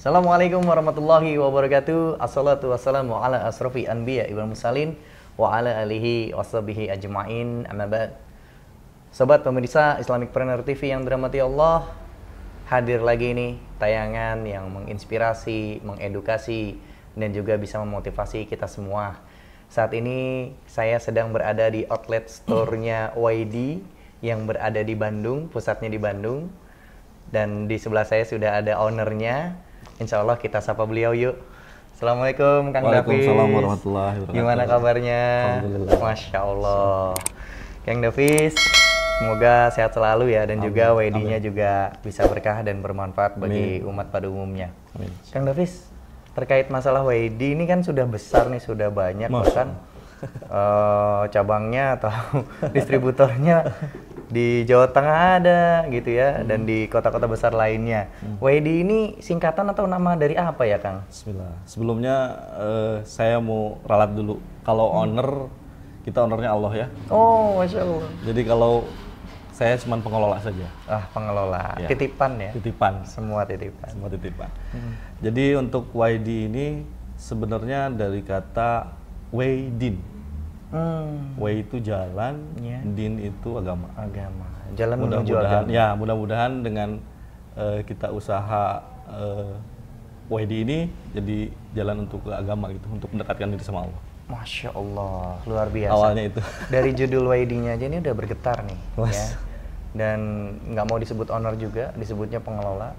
Assalamualaikum warahmatullahi wabarakatuh. Assalatu wassalamu ala asrofi anbiya wal mursalin wa ala alihi washabihi ajma'in. Amma ba'd. Sobat pemirsa Islamicpreneur TV yang dirahmati Allah, hadir lagi nih tayangan yang menginspirasi, mengedukasi, dan juga bisa memotivasi kita semua. Saat ini saya sedang berada di outlet store-nya YD yang berada di Bandung, pusatnya di Bandung. Dan di sebelah saya sudah ada ownernya. Insya Allah kita sapa beliau yuk. Assalamualaikum Kang Davis. Waalaikumsalam warahmatullahi wabarakatuh. Gimana kabarnya? Alhamdulillah. Masya Allah. Kang Davis, semoga sehat selalu ya, dan Amin. juga WD-nya juga bisa berkah dan bermanfaat bagi umat pada umumnya. Amin. Kang Davis, terkait masalah WD ini kan sudah besar nih, sudah banyak, bahkan cabangnya atau distributornya di Jawa Tengah ada gitu ya, dan di kota-kota besar lainnya. WD ini singkatan atau nama dari apa ya, Kang? Bismillah. Sebelumnya saya mau ralat dulu. Kalau owner, kita ownernya Allah ya. Oh, Masya Allah. Jadi kalau saya cuma pengelola saja. Ah, pengelola. Ya. Titipan ya? Titipan. Semua titipan. Semua titipan. Jadi untuk YD ini sebenarnya dari kata Waydin. Way itu jalan, Ya. din itu agama. Agama. Jalan menuju agama. Ya, mudah-mudahan dengan kita usaha YD ini jadi jalan untuk ke agama gitu, untuk mendekatkan diri sama Allah. Masya Allah, luar biasa. Awalnya itu. Dari judul WD-nya aja ini udah bergetar nih. Mas. Ya. Dan nggak mau disebut owner juga, disebutnya pengelola.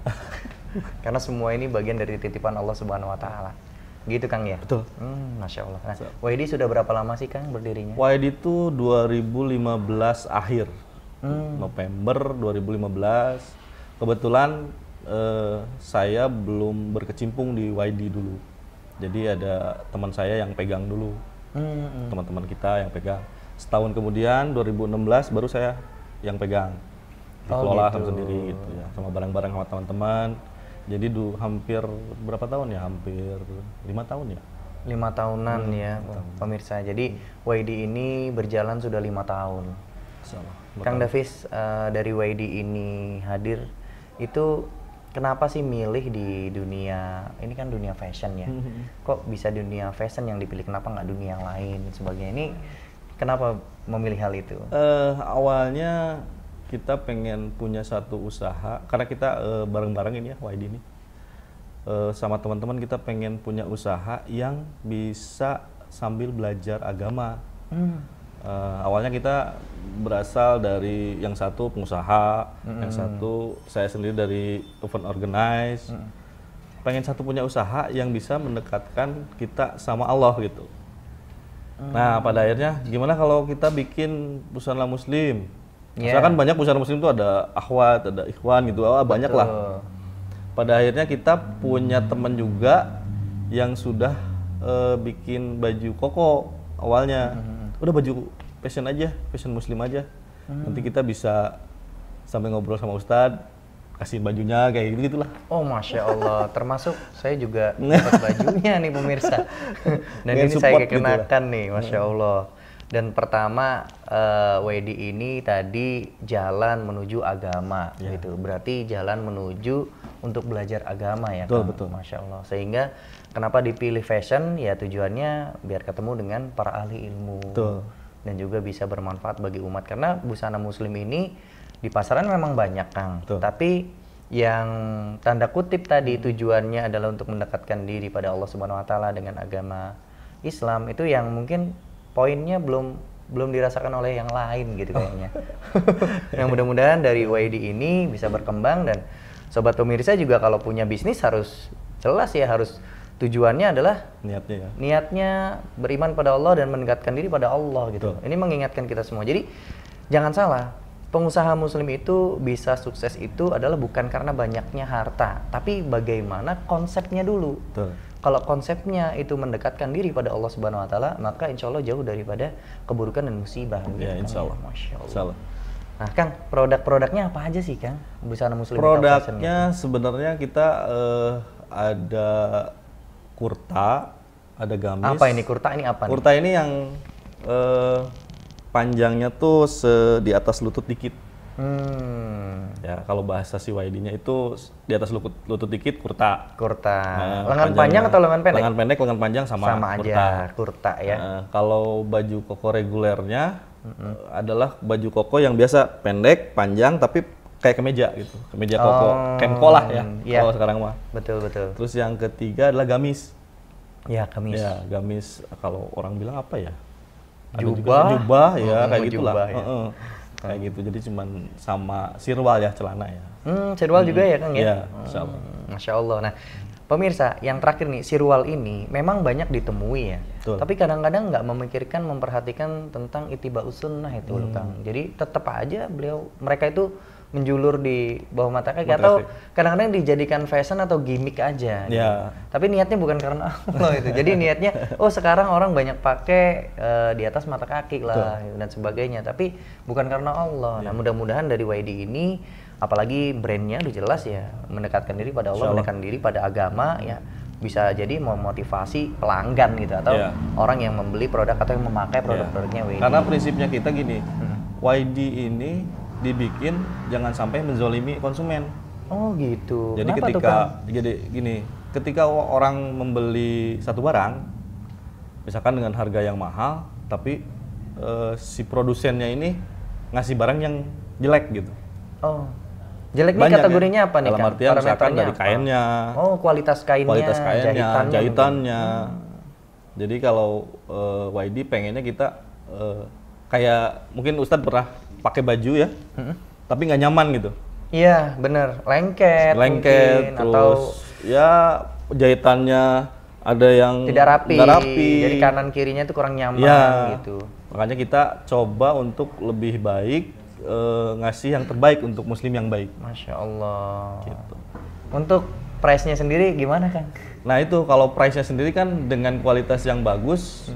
Karena semua ini bagian dari titipan Allah Subhanahu Wa Taala. Gitu Kang ya? Betul. Masya Allah. Nah, WD sudah berapa lama sih Kang berdirinya? YD itu 2015 akhir. November 2015. Kebetulan saya belum berkecimpung di YD dulu. Jadi ada teman saya yang pegang dulu. Teman-teman kita yang pegang. Setahun kemudian 2016 baru saya yang pegang. Dikelola gitu. sendiri gitu ya, sama barang-barang sama teman-teman. Jadi hampir berapa tahun ya? Hampir 5 tahun ya. 5 tahunan ya, pemirsa. Jadi WD ini berjalan sudah 5 tahun. Salah. Kang Davis, dari WD ini hadir, itu kenapa sih milih di dunia, ini kan dunia fashion ya. Kok bisa dunia fashion yang dipilih, kenapa nggak dunia yang lain dan sebagainya? Ini kenapa memilih hal itu? Awalnya kita pengen punya satu usaha, karena kita bareng-bareng ini ya, YD ini. Sama teman-teman kita pengen punya usaha yang bisa sambil belajar agama. Awalnya kita berasal dari yang satu pengusaha, yang satu saya sendiri dari event organize. Pengen satu punya usaha yang bisa mendekatkan kita sama Allah gitu. Nah pada akhirnya gimana kalau kita bikin busana muslim? Misalkan banyak busana muslim itu ada akhwat, ada ikhwan gitu, banyak lah. Pada akhirnya kita punya teman juga yang sudah bikin baju koko awalnya. Udah baju fashion aja, fashion muslim aja. Nanti kita bisa sampai ngobrol sama Ustadz, kasih bajunya kayak gitu gitulah. Oh Masya Allah, termasuk saya juga dapat bajunya nih pemirsa. Dan ini saya kekenakan nih, Masya Allah. Dan pertama WD ini tadi jalan menuju agama gitu. Berarti jalan menuju untuk belajar agama ya. Betul, Kang? betul. Masya Allah. Sehingga kenapa dipilih fashion? Ya tujuannya biar ketemu dengan para ahli ilmu. Betul. Dan juga bisa bermanfaat bagi umat. Karena busana muslim ini di pasaran memang banyak Kang. Betul. Tapi yang tanda kutip tadi tujuannya adalah untuk mendekatkan diri pada Allah Subhanahu Wa Taala dengan agama Islam, itu yang mungkin poinnya belum dirasakan oleh yang lain gitu kayaknya. Yang mudah-mudahan dari YD ini bisa berkembang, dan sobat pemirsa juga kalau punya bisnis harus jelas ya, harus tujuannya adalah Niatnya ya. niatnya beriman pada Allah dan mendekatkan diri pada Allah gitu. Ini mengingatkan kita semua. Jadi jangan salah, pengusaha muslim itu bisa sukses itu adalah bukan karena banyaknya harta, tapi bagaimana konsepnya dulu. Betul. Kalau konsepnya itu mendekatkan diri pada Allah Subhanahu Wa Taala, maka insya Allah jauh daripada keburukan dan musibah. Ya, insya Allah. Masya Allah. Insya Allah. Nah, Kang, produk-produknya apa aja sih, Kang? Busana muslim. Produknya sebenarnya kita ada kurta, ada gamis. Apa ini kurta? Ini apa? Kurta ini yang panjangnya tuh di atas lutut dikit. Ya, kalau bahasa si YD-nya itu di atas lutut dikit kurta. Kurta. Nah, Lengan panjangnya- panjang atau lengan pendek? Lengan pendek, lengan panjang sama kurta. aja, kurta ya. Kalau baju koko regulernya adalah baju koko yang biasa pendek, panjang, tapi kayak kemeja gitu. Kemeja koko, kemko lah ya, iya. kalau sekarang mah. Betul, betul. Terus yang ketiga adalah gamis. Ya, kamis. Ya, gamis kalau orang bilang apa ya? Ada juga Jubah. sih jubah ya, kayak gitulah. Jubah, ya. Kayak gitu. Jadi cuman sama sirwal ya celana ya. Sirwal juga ya, Kang ya? Iya, insya Allah. Masya Allah. Nah, pemirsa, yang terakhir nih, sirwal ini memang banyak ditemui ya. Betul. Tapi kadang-kadang nggak memikirkan, memperhatikan tentang itiba'us sunnah itu loh, Kang. Jadi tetap aja mereka itu menjulur di bawah mata kaki Mata atau kaki. kadang-kadang dijadikan fashion atau gimmick aja. Gitu. Ya. Tapi niatnya bukan karena Allah itu. Jadi niatnya, oh sekarang orang banyak pakai di atas mata kaki lah gitu, dan sebagainya. Tapi bukan karena Allah. Nah, mudah-mudahan dari YD ini, apalagi brandnya udah jelas ya, mendekatkan diri pada Allah, mendekatkan diri pada agama ya, bisa jadi memotivasi pelanggan gitu atau orang yang membeli produk atau yang memakai produk-produknya YD. Karena prinsipnya kita gini, YD ini dibikin jangan sampai menzolimi konsumen. Oh gitu. Jadi Kenapa tuh, ketika Kang? jadi gini, ketika orang membeli satu barang, misalkan dengan harga yang mahal, tapi si produsennya ini ngasih barang yang jelek gitu. Oh. Jelek nih Banyak kategorinya ya. apa nih, Dalam Kang? artian misalkan Parameternya dari apa? kainnya, Oh, kualitas kainnya, jahitannya. Jadi kalau YD pengennya kita kayak mungkin Ustadz pernah pakai baju ya, tapi nggak nyaman gitu. Iya, bener. Lengket mungkin, Terus atau ya jahitannya ada yang tidak rapi. nggak rapi. Jadi kanan kirinya itu kurang nyaman Ya, gitu. makanya kita coba untuk lebih baik ngasih yang terbaik untuk muslim yang baik. Masya Allah. Gitu. Untuk price-nya sendiri gimana, Kang? Nah itu kalau price-nya sendiri kan dengan kualitas yang bagus,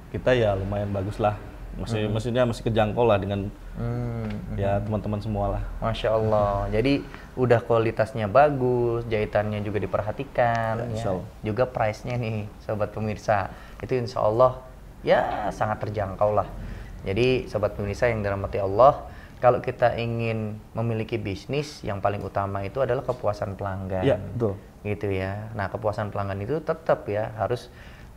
kita ya lumayan bagus lah. Maksudnya masih kejangkau lah dengan ya teman-teman semua lah. Masya Allah. Jadi udah kualitasnya bagus, jahitannya juga diperhatikan, Ya, insya Allah. juga price-nya nih, sobat pemirsa, itu insya Allah ya sangat terjangkau lah. Jadi sobat pemirsa yang dirahmati Allah, kalau kita ingin memiliki bisnis, yang paling utama itu adalah kepuasan pelanggan. Iya, betul. Gitu ya. Nah, kepuasan pelanggan itu tetap ya harus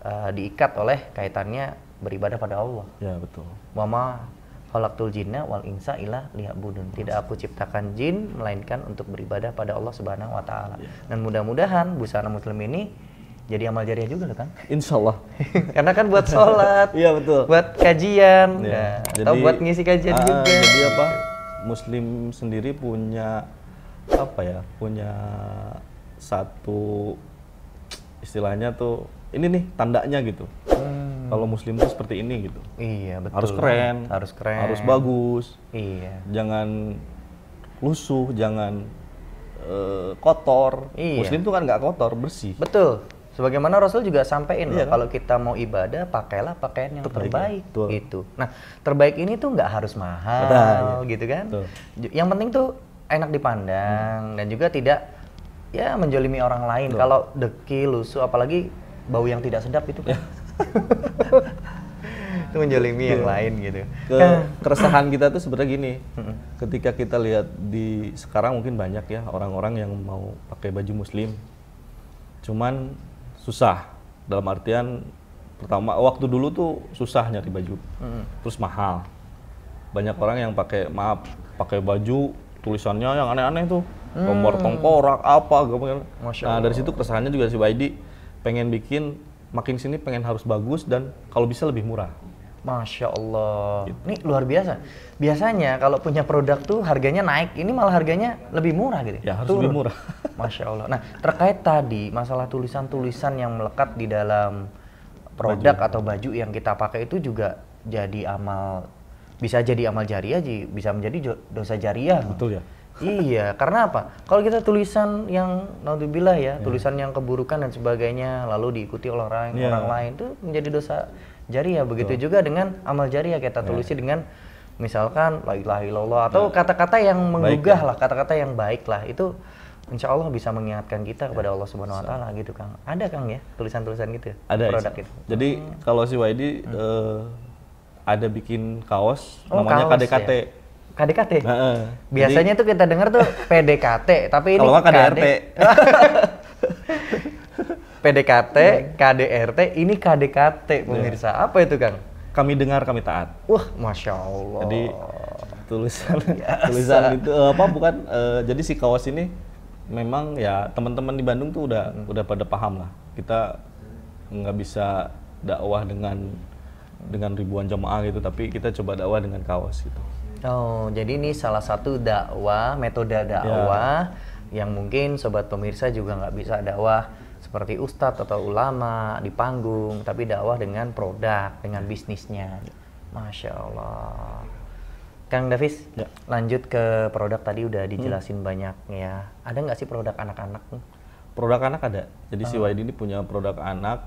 diikat oleh kaitannya beribadah pada Allah. Ya, betul. Wa ma khalaqtul jinna wal insa illa liya'budun. Tidak aku ciptakan jin melainkan untuk beribadah pada Allah Subhanahu wa taala. Dan mudah-mudahan busana muslim ini jadi amal jariah juga loh, Kang. Insya Allah. Karena kan buat sholat, Iya, betul. buat kajian, Ya, atau buat ngisi kajian juga. Jadi apa? Muslim sendiri punya apa ya? Punya satu istilahnya tuh ini nih tandanya gitu. Kalau muslim tuh seperti ini gitu. Iya, betul. Harus keren, Harus keren. harus bagus. Iya. Jangan lusuh, jangan kotor. Iya. Muslim tuh kan nggak kotor, bersih. Betul. Sebagaimana Rasul juga sampaikan Iya, loh, kan? kalau kita mau ibadah, pakailah pakaian yang Terbaik, terbaik, ya. Betul. gitu. Nah, terbaik ini tuh nggak harus mahal, Betul, gitu kan? Betul. Yang penting tuh enak dipandang dan juga tidak ya menjolimi orang lain. Betul. Kalau dekil, lusuh, apalagi bau yang tidak sedap itu kan. Itu menjolimi yang lain gitu. Keresahan kita tuh sebenarnya gini, ketika kita lihat di sekarang mungkin banyak ya orang-orang yang mau pakai baju muslim, cuman susah. Dalam artian pertama waktu dulu tuh susah nyari baju, terus mahal. Banyak orang yang pakai baju tulisannya yang aneh-aneh tuh, nomor tengkorak apa, Masya nah Allah. dari situ keresahannya juga si YD pengen bikin makin sini pengen harus bagus dan kalau bisa lebih murah. Masya Allah. Ini luar biasa. Biasanya kalau punya produk tuh harganya naik, ini malah harganya lebih murah gitu. Ya harus lebih murah. Masya Allah. Nah, terkait tadi masalah tulisan-tulisan yang melekat di dalam produk atau baju yang kita pakai itu juga jadi bisa jadi amal jariah, bisa menjadi dosa jariah. Betul ya. Iya, karena apa? Kalau kita tulisan yang naudzubillah ya, tulisan yang keburukan dan sebagainya lalu diikuti oleh orang lain itu menjadi dosa jariah. Begitu juga dengan amal jariah kita tulisi dengan misalkan la ilaha illallah atau kata-kata yang menggugah lah, kata-kata yang baik lah. Itu insya Allah bisa mengingatkan kita kepada Allah Subhanahu wa taala gitu, Kang. Ada, Kang, ya, tulisan-tulisan gitu Ada produk Isa. itu. Jadi kalau si YD ada bikin kaos Oh, namanya kaos, KDKT. ya? KDKT. Heeh. Biasanya tuh kita dengar tuh PDKT, tapi ini Kalau nggak KDRT. PDKT, KDRT, ini KDKT pemirsa. Apa itu Kang? Kami dengar, kami taat. Wah, Masya Allah. Jadi tulisan itu bukan jadi si kaos ini memang ya teman-teman di Bandung tuh udah pada paham lah. Kita nggak bisa dakwah dengan ribuan jamaah gitu, tapi kita coba dakwah dengan kaos gitu. Oh, jadi ini salah satu dakwah, metode dakwah yang mungkin sobat pemirsa juga nggak bisa dakwah seperti ustadz atau ulama di panggung, tapi dakwah dengan produk, dengan bisnisnya. Masya Allah. Kang Davis, lanjut ke produk tadi udah dijelasin banyak ya. Ada nggak sih produk anak-anak? Produk anak ada. Jadi si YD ini punya produk anak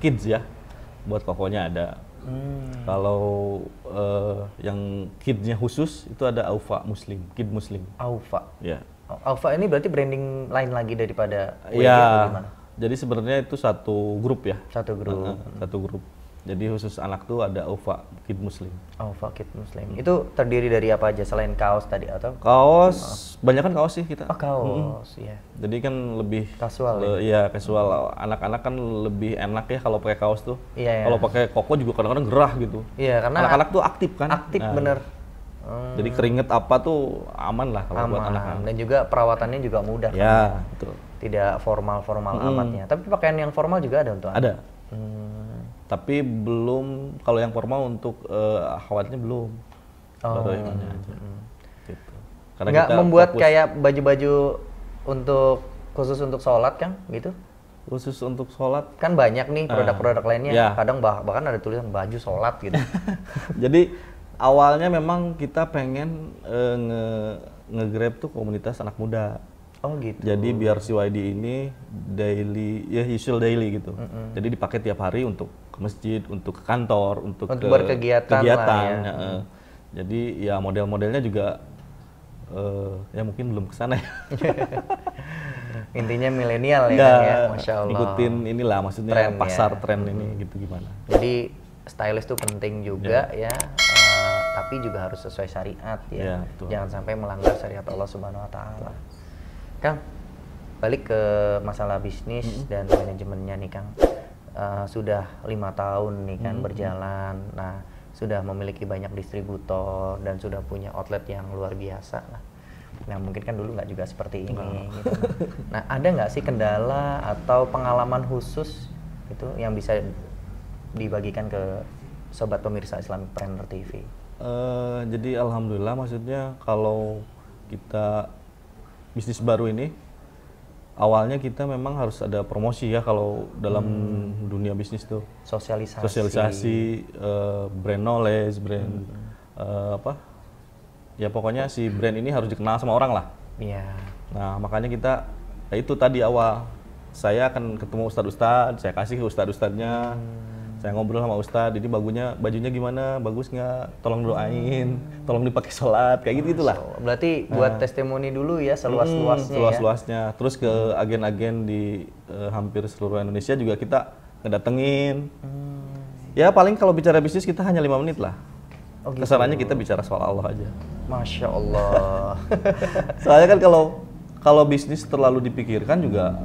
kids ya. Buat kokonya ada. Kalau yang kidsnya khusus itu ada Aufa Muslim, Kid Muslim. Aufa. Ya. Aufa ini berarti branding lain lagi daripada YD ya, atau gimana? Jadi sebenarnya itu satu grup ya. Satu grup. Satu grup. Jadi khusus anak tuh ada Aufa Kid Muslim. Aufa Kid Muslim. Itu terdiri dari apa aja selain kaos tadi atau? Kaos, banyak kan kaos sih kita. Oh, kaos, ya. Jadi kan lebih Kasual ya? Iya, casual. Anak-anak kan lebih enak ya kalau pakai kaos tuh. Iya. Kalau pakai koko juga kadang-kadang gerah gitu. Iya, karena anak-anak tuh aktif kan. Aktif bener. Jadi keringet apa tuh aman lah kalau buat anak-anak. Dan juga perawatannya juga mudah. Ya, betul. Tidak formal-formal amatnya. Tapi pakaian yang formal juga ada untuk anak? Ada. Tapi belum, kalau yang formal untuk akhwatnya belum. Baru yang aja. Gitu. Karena nggak kita membuat fokus, kayak baju-baju khusus untuk sholat kan gitu? khusus untuk sholat. Kan banyak nih produk-produk lainnya. Ya. Kadang bahkan ada tulisan baju sholat gitu. Jadi awalnya memang kita pengen nge-grab tuh komunitas anak muda. Oh gitu. Jadi biar si YD ini daily, ya usual daily gitu. Jadi dipakai tiap hari untuk ke masjid, untuk ke kantor, untuk ke berkegiatan lah ya. Jadi ya model-modelnya juga ya mungkin belum kesana ya. Intinya milenial ya kan ya, Masya Allah. Ikutin inilah maksudnya Tren, pasar ya. tren ini gitu gimana. Jadi stylist itu penting juga ya, tapi juga harus sesuai syariat ya. Betul. Jangan sampai melanggar syariat Allah Subhanahu Wa Taala. Kang, balik ke masalah bisnis dan manajemennya nih Kang. Sudah 5 tahun nih kan berjalan. Nah, sudah memiliki banyak distributor dan sudah punya outlet yang luar biasa lah. Nah, mungkin kan dulu nggak juga seperti ini. Gitu. Nah, ada nggak sih kendala atau pengalaman khusus itu yang bisa dibagikan ke sobat pemirsa Islamicpreneur TV? Jadi alhamdulillah, maksudnya kalau kita bisnis baru ini, awalnya kita memang harus ada promosi ya kalau dalam dunia bisnis tuh. Sosialisasi, brand knowledge, brand ya pokoknya si brand ini harus dikenal sama orang lah. Iya. Nah makanya kita, ya itu tadi awal, saya akan ketemu ustadz-ustadz, saya kasih ke ustadz-ustadznya, saya ngobrol sama ustadz, ini bajunya gimana, bagus nggak, tolong doain, tolong dipakai sholat, kayak gitu-gitulah. Berarti buat testimoni dulu ya seluas-luasnya Seluas-luasnya, terus ke agen-agen di hampir seluruh Indonesia juga kita ngedatengin. Ya paling kalau bicara bisnis kita hanya 5 menit lah. Oh, gitu. Kesananya kita bicara soal Allah aja. Masya Allah. Soalnya kan kalau bisnis terlalu dipikirkan juga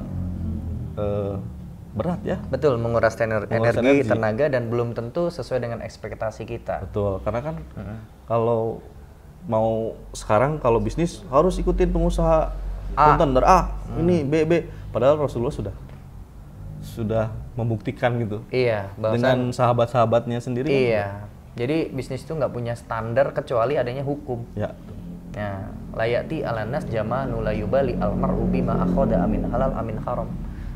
berat ya. Betul, menguras energi, tenaga, dan belum tentu sesuai dengan ekspektasi kita. Betul, karena kan kalau mau sekarang kalau bisnis harus ikutin pengusaha standar A, ini B. Padahal Rasulullah sudah membuktikan gitu. Iya, dengan sahabat-sahabatnya sendiri. Iya. Jadi bisnis itu nggak punya standar kecuali adanya hukum. Ya. Nah, layati alanas jamanu la yubali almar'u bima akhadha amin halal amin haram.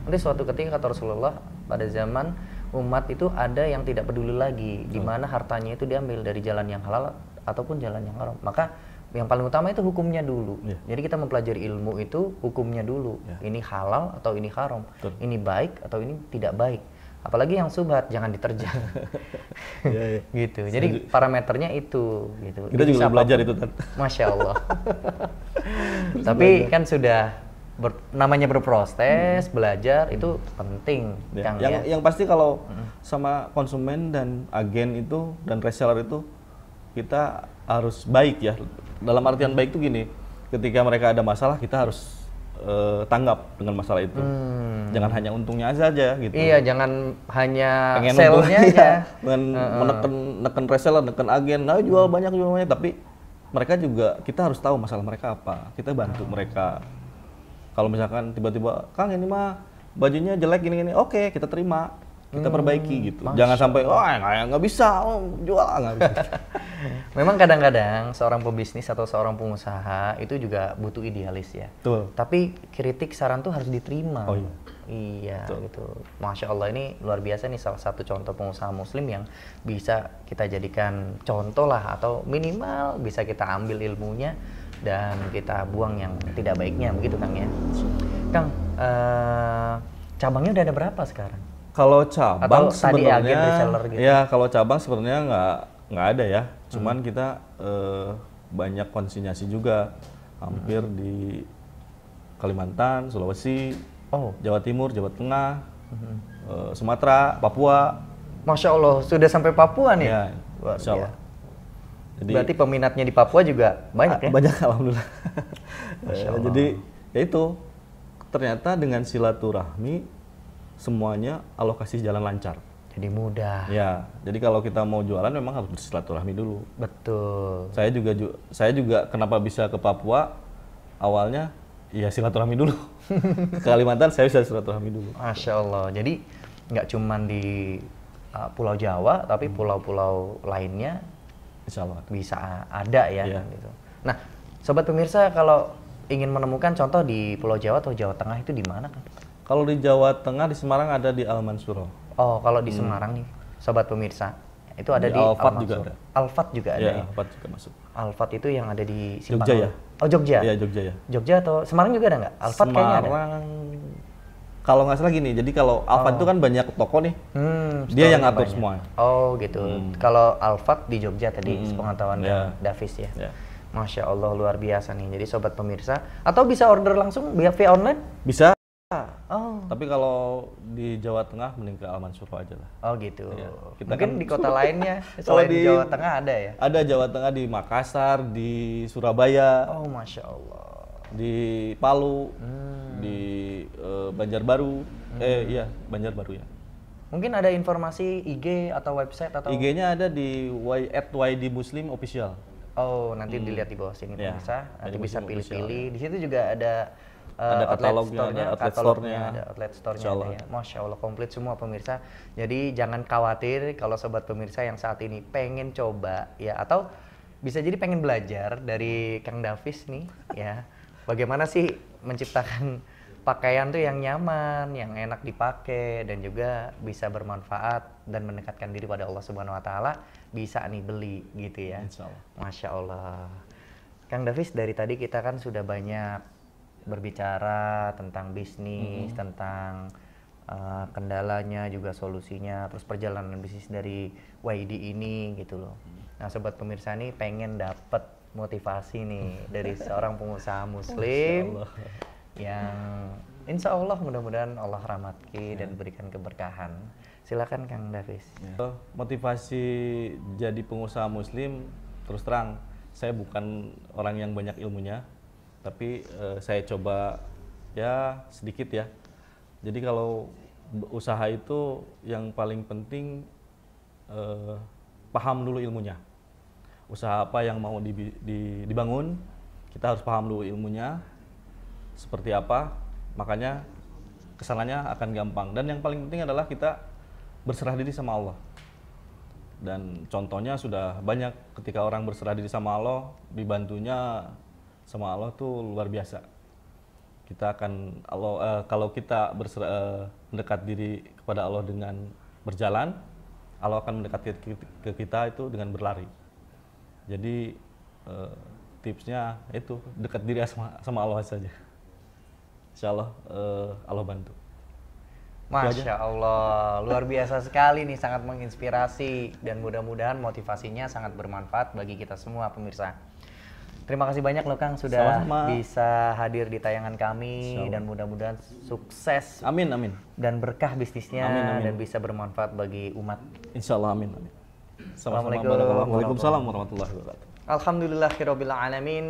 Nanti suatu ketika kata Rasulullah, pada zaman umat itu ada yang tidak peduli lagi di mana hartanya itu diambil dari jalan yang halal ataupun jalan yang haram. Maka yang paling utama itu hukumnya dulu. Jadi kita mempelajari ilmu itu hukumnya dulu. Ini halal atau ini haram. Ini baik atau ini tidak baik. Apalagi yang subhat jangan diterjang. Gitu. Jadi parameternya itu gitu. Kita juga belajar itu kan. Masya Allah. Tapi kan sudah namanya berproses, belajar itu penting. Yang pasti kalau sama konsumen dan agen itu dan reseller itu kita harus baik ya. Dalam artian baik itu gini, ketika mereka ada masalah kita harus tanggap dengan masalah itu. Jangan hanya untungnya saja gitu. Iya, jangan hanya Pengen sell-nya untungnya aja. neken reseller, neken agen, nah jual banyak, tapi mereka juga, kita harus tahu masalah mereka apa. Kita bantu mereka. Kalau misalkan tiba-tiba, Kang ini mah bajunya jelek gini-gini, oke kita terima, kita perbaiki gitu. Jangan sampai, nggak bisa, jual nggak bisa. Memang kadang-kadang seorang pebisnis atau seorang pengusaha itu juga butuh idealis ya. Betul. Tapi kritik saran tuh harus diterima. Oh iya. Iya Betul. gitu. Masya Allah, ini luar biasa nih, salah satu contoh pengusaha muslim yang bisa kita jadikan contoh lah, atau minimal bisa kita ambil ilmunya dan kita buang yang tidak baiknya, begitu Kang ya. Kang, cabangnya udah ada berapa sekarang? Kalau cabang Atau tadi agen sebenarnya, reseller gitu? ya kalau cabang sebenarnya nggak ada ya. Cuman kita banyak konsinyasi juga, hampir di Kalimantan, Sulawesi, Jawa Timur, Jawa Tengah, Sumatera, Papua. Masya Allah, sudah sampai Papua nih? Ya, Luar insya Allah. biasa. Jadi Berarti peminatnya di Papua juga banyak ya? banyak, alhamdulillah. Masya Allah. Jadi ya itu, ternyata dengan silaturahmi semuanya Allah kasih jalan lancar. Jadi mudah. Ya, jadi kalau kita mau jualan memang harus bersilaturahmi dulu. Betul. Saya juga kenapa bisa ke Papua awalnya ya silaturahmi dulu. Ke Kalimantan saya bisa silaturahmi dulu. Masya Allah. Jadi nggak cuma di Pulau Jawa, tapi pulau-pulau lainnya Insya Allah. bisa ada ya. Iya. Gitu. Nah, sobat pemirsa, kalau ingin menemukan contoh di Pulau Jawa atau Jawa Tengah itu di mana kan? Kalau di Jawa Tengah di Semarang ada di Al-Mansuro. Oh, kalau di Semarang nih, sobat pemirsa, itu ada Di di Alfat juga Al-Mansur. ada. Alfat juga ada Ya, ya. Alfat juga masuk. Alfat itu yang ada di Simpang. Jogja ya? Oh, Jogja. Iya, Jogja ya. Jogja atau Semarang juga ada nggak? Alfat kayaknya ada. Semarang, kalau nggak salah gini, jadi kalau Alfat itu kan banyak toko nih, dia yang store-nya ngatur banyak. semua. Oh gitu. Kalau Alfat di Jogja tadi, sepengetahuan Ya. Davis ya. Ya. Masya Allah, luar biasa nih. Jadi sobat pemirsa, atau bisa order langsung via online? Bisa, Oh. tapi kalau di Jawa Tengah mending ke Al-Mansuro aja lah. Oh gitu. Iya. Kita Mungkin kan- di kota lainnya Kalau selain di- Jawa Tengah ada ya? Ada Jawa Tengah di Makassar, di Surabaya, Oh Masya Allah. di Palu, di Banjarbaru. Iya, Banjarbaru ya. Mungkin ada informasi IG atau website atau? IG-nya ada di @YD Muslim Official. Oh, nanti dilihat di bawah sini Ya, pemirsa. Nanti ada bisa Muslim pilih-pilih. Di situ juga ada Ada outlet katalognya, store-nya, ada outlet katalognya, store-nya. ada outlet store-nya. Insya Allah ada ya. Masya Allah, komplit semua pemirsa. Jadi jangan khawatir kalau sobat pemirsa yang saat ini pengen coba ya, atau bisa jadi pengen belajar dari Kang Davis nih ya. Bagaimana sih menciptakan pakaian tuh yang nyaman, yang enak dipakai, dan juga bisa bermanfaat dan mendekatkan diri pada Allah Subhanahu Wa Taala, bisa nih beli gitu ya. Insya Allah. Masya Allah. Kang Davis, dari tadi kita kan sudah banyak berbicara tentang bisnis, tentang kendalanya, juga solusinya, terus perjalanan bisnis dari YD ini gitu loh. Nah sobat pemirsa nih pengen dapat motivasi nih dari seorang pengusaha muslim yang insya Allah mudah-mudahan Allah rahmati dan berikan keberkahan. Silakan Kang Davis. Motivasi jadi pengusaha muslim, terus terang saya bukan orang yang banyak ilmunya, tapi saya coba ya sedikit ya. Jadi kalau usaha itu yang paling penting paham dulu ilmunya. Usaha apa yang mau dibangun, kita harus paham dulu ilmunya seperti apa, makanya kesananya akan gampang. Dan yang paling penting adalah kita berserah diri sama Allah. Dan contohnya sudah banyak, ketika orang berserah diri sama Allah, dibantunya sama Allah tuh luar biasa. Kita akan kalau kita mendekat diri kepada Allah dengan berjalan, Allah akan mendekat ke kita itu dengan berlari. Jadi tipsnya itu dekat diri sama Allah saja. Insya Allah Allah bantu. Masya Allah, luar biasa sekali nih, sangat menginspirasi, dan mudah-mudahan motivasinya sangat bermanfaat bagi kita semua pemirsa. Terima kasih banyak loh Kang sudah Sama-sama. bisa hadir di tayangan kami, dan mudah-mudahan sukses Amin, amin. dan berkah bisnisnya, Amin, amin. dan bisa bermanfaat bagi umat. Insya Allah, amin, amin. Sama-sama. Assalamualaikum Waalaikumsalam warahmatullahi wabarakatuh. Alhamdulillahirabbil alamin.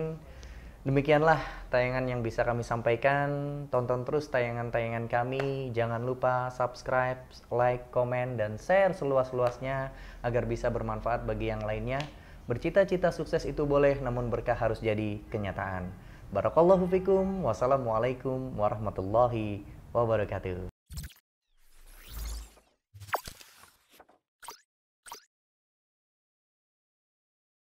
Demikianlah tayangan yang bisa kami sampaikan. Tonton terus tayangan-tayangan kami. Jangan lupa subscribe, like, komen, dan share seluas-luasnya agar bisa bermanfaat bagi yang lainnya. Bercita-cita sukses itu boleh, namun berkah harus jadi kenyataan. Barakallahu fikum. Wassalamualaikum warahmatullahi wabarakatuh.